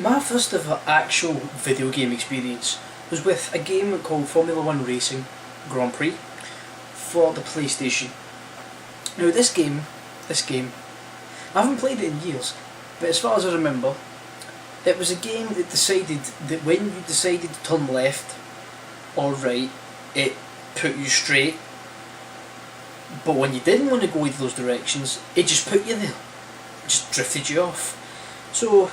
My first ever actual video game experience was with a game called Formula 1 Racing Grand Prix for the PlayStation. Now this game, I haven't played it in years, but as far as I remember, it was a game that decided that when you decided to turn left or right, it put you straight, but when you didn't want to go either those directions, it just put you there, it just drifted you off. So,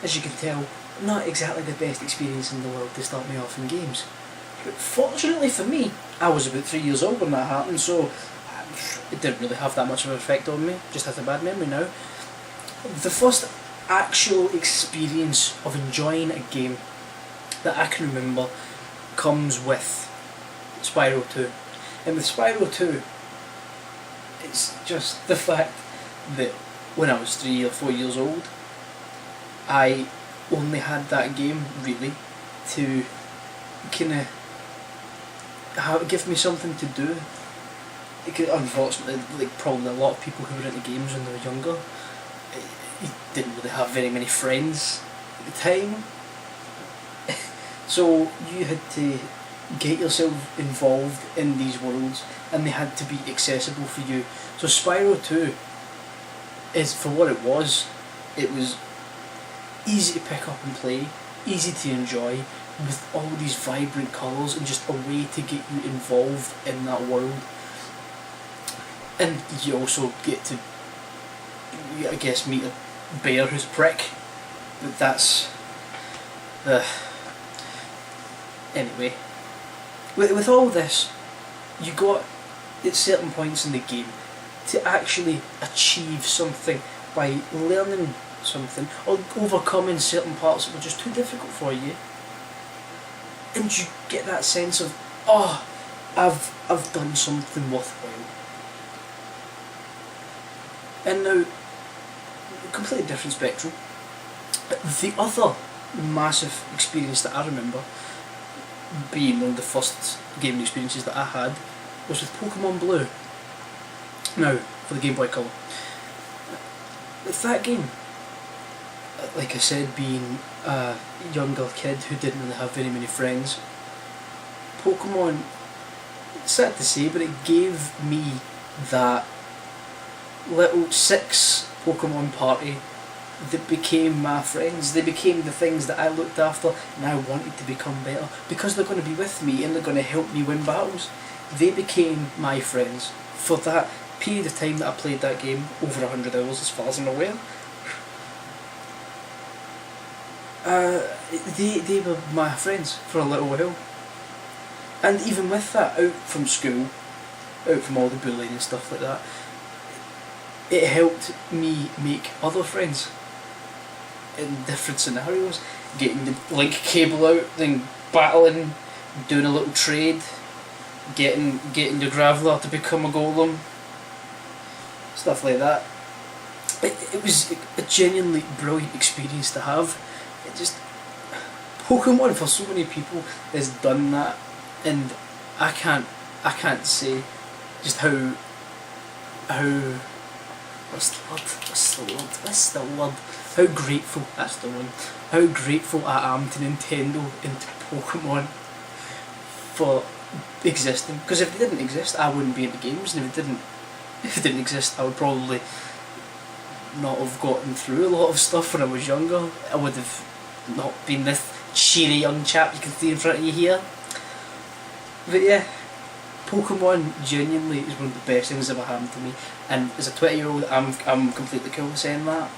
as you can tell, not exactly the best experience in the world to start me off in games. But fortunately for me, I was about 3 years old when that happened, so it didn't really have that much of an effect on me, just had a bad memory now. The first actual experience of enjoying a game that I can remember comes with Spyro 2. And with Spyro 2, it's just the fact that when I was 3 or 4 years old, I only had that game really to kind of give me something to do. Unfortunately, like probably a lot of people who were into games when they were younger, you didn't really have very many friends at the time. So you had to get yourself involved in these worlds and they had to be accessible for you. So Spyro 2 is, for what it was easy to pick up and play, easy to enjoy, with all these vibrant colours and just a way to get you involved in that world. And you also get to, I guess, meet a bear who's a prick, but that's anyway. With all this, you got at certain points in the game to actually achieve something by learning something or overcoming certain parts that were just too difficult for you, and you get that sense of, oh, I've done something worthwhile. And now, completely different spectrum. The other massive experience that I remember, being one of the first gaming experiences that I had, was with Pokemon Blue. Now, for the Game Boy Color. With that game, like I said, being a younger kid who didn't really have very many friends, Pokemon, it's sad to say, but it gave me that little 6 Pokemon party that became my friends. They became the things that I looked after and I wanted to become better, because they're going to be with me and they're going to help me win battles. They became my friends for that period of time that I played that game, over 100 hours as far as I'm aware. They were my friends for a little while, and even with that, out from school, out from all the bullying and stuff like that, it helped me make other friends in different scenarios, getting the link cable out, then battling, doing a little trade, getting your Graveler to become a Golem, stuff like that. It was a genuinely brilliant experience to have. It just, Pokemon for so many people has done that, and I can't say just how what's the word? How grateful, that's the one. How grateful I am to Nintendo and to Pokemon for existing. Because if they didn't exist, I wouldn't be into games, and if it didn't exist, I would probably not have gotten through a lot of stuff when I was younger. I would have not been this cheery young chap you can see in front of you here. But yeah, Pokemon genuinely is one of the best things that ever happened to me, and as a 20-year-old I'm completely cool with saying that.